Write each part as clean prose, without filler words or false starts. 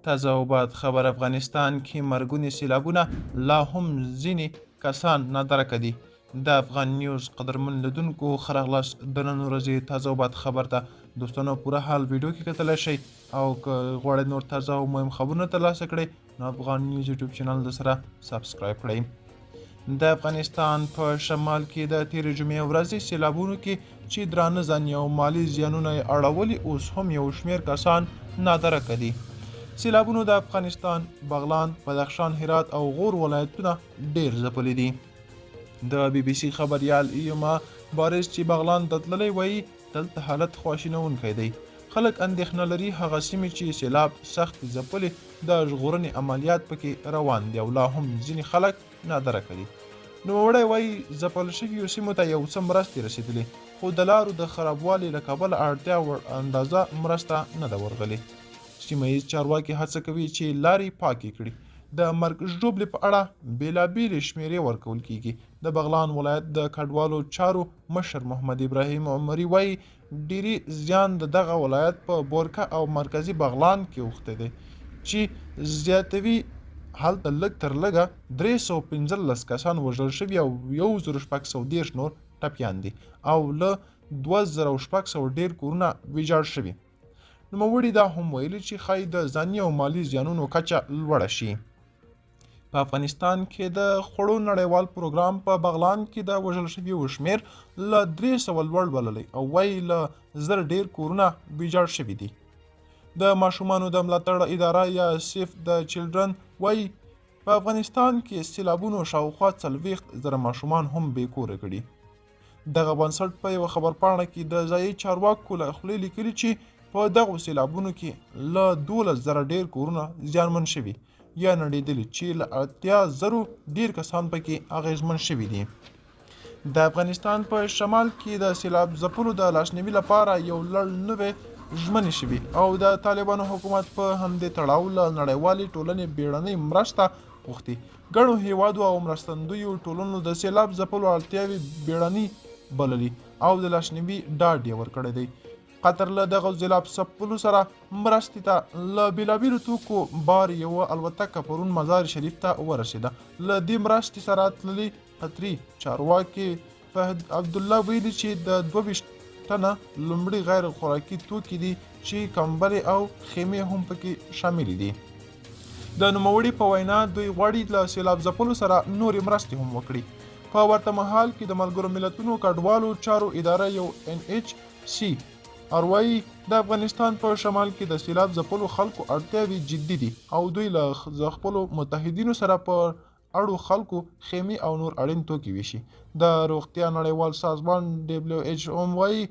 تازه او بعد خبر افغانستان کې مرګونې سیلابونه لا هم ځینې کسان نادرکه دي. د افغان نیوز قدرمن لیدونکو ښه راغلاست د نن ورځې تازه او بعد خبر ته دوستانو پوره حال ویډیو کې کتلی شئ او که غواړئ نور تازه او مهم خبرونه ترلاسه کړئ نو افغان نیوز یوټیوب چینل د سره سبسکرایب کړئ. د افغانستان په شمال کې د تېرې جمعې ورځې سیلابونو کې چې درانه ځاني او مالي زیانونه یې اړولي اوس هم یو شمېر کسان نادرکه دي. سیلابونو د افغانستان بغلان، بدخشان، هرات او غور ولایتونه ډېر ځپلي دي. د بي بي سي خبریال ایما بارز چې بغلان ته تللی وایي دلته حالت خواشینونکی دی. خلک اندېښنه لري هغه سیمې چې سیلاب سخت ځپلې د ژغورنې عملیات پکې روان دي او لا هم ځینې خلک نادرکه دي. نوموړی وایي ځپل شویو سیمو ته یو څه مرستې رسېدلې خو د لارو د خرابوالي له کبله اړتیا وړ اندازه مرسته نه ده ورغلې. سیمه ییز چارواکي هڅه کوي چې لارې پاکې کړي. د مرګ ژوبلې په اړه بېلابېلې شمېرې ورکول کېږي. د بغلان ولایت د کډوالو چارو مشر محمد ابراهیم عمري وایي ډېری زیان د دغه ولایت په بورکه او مرکزي بغلان کې اوښتی دی چې زیاتوي هلته لږ تر لږه 315 کسان وژل شوي او 1630 نور ټپیان دي او له 2600 ډېر کورونه ویجاړ شوي. نوموړي دا هم ویلي چې ښایي د ځاني او مالي زیانونو کچه لوړه شي. په افغانستان کې د خوړو نړیوال پروګرام په بغلان کې د وژل شویو شمېر له 300 لوړ بللی او وایي له 1000 ډېر کورونه ویجاړ شوي دي. د ماشومانو د ملاتړ اداره یا سیف د چلډرن وایي په افغانستان کې سیلابونو شاوخوا 40,000 ماشومان هم بې کوره کړي. دغه بنسټ په یوه خبرپاڼه کې د ځایي چارواکو له خولې لیکلي چې په دغو سیلابونو کې له 12,000 ډېر کورونه زیانمن شوي یا نړېدلي چې له 80,000 ډېر کسان پکې اغېزمن شوي دي. د افغانستان په شمال کې د سیلاب ځپلو د لاسنیوي لپاره یو لړ نوې ژمنې شوي او د طالبانو حکومت په همدې تړاو له نړیوالې ټولنې بیړنۍ مرسته غوښتي. ګڼو هیوادو او مرستندویو ټولنو د سیلاب ځپلو اړتیاوې بیړنۍ بللي او د لاسنیوي ډاډ یې ورکړی دی. قطر له دغه سیلاب ځپلو سره مرستې ته له بېلابېلو توکو بار یوه الوتکه پرون مزار شریف ته ورسېده. له دې مرستې سره تللي قطري چارواکي فهد عبدالله ویلي چې د 22 تنه لومړي غیر خوراکي توکي دي چې کمبلې او خیمې هم پکې شاملې دي. د نوموړي په وینا دوی غواړي له سیلاب ځپلو سره نورې مرستې هم وکړي. په ورته مهال کې د ملګرو ملتونو کډوالو چارو اداره یو NHC وایي د افغانستان په شمال کې د سیلاب ځپلو خلکو اړتیاوې جدي دي او دوی له خپلو متحدینو سره په اړو خلکو خیمې او نور اړین توکي ویشي. د روغتیا نړیوال سازمان WHO وایي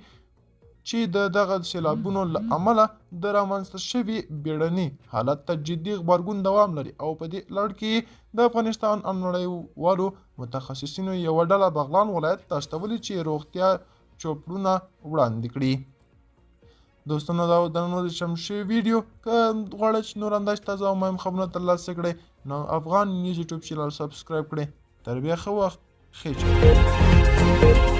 چې د دغه سیلابونو له امله د رامنځته شوي بیړني حالت ته جدي غبرګون دوام لري او په دې لړ کې د افغانستان نړیوالو متخصصینو یوه ډله بغلان ولایت ته استولي چې روغتیا چوپړونه وړاندې کړي. دوستانو دا د نن ورځې چمتو شوي ویډیو که غواړئ چې نور همداسې تازه او مهم خبرونه ترلاسه کړئ نو افغان نیوز یوټیوب چینل سبسکرایب کړئ. تر بیا ښه وخت ښې چارې.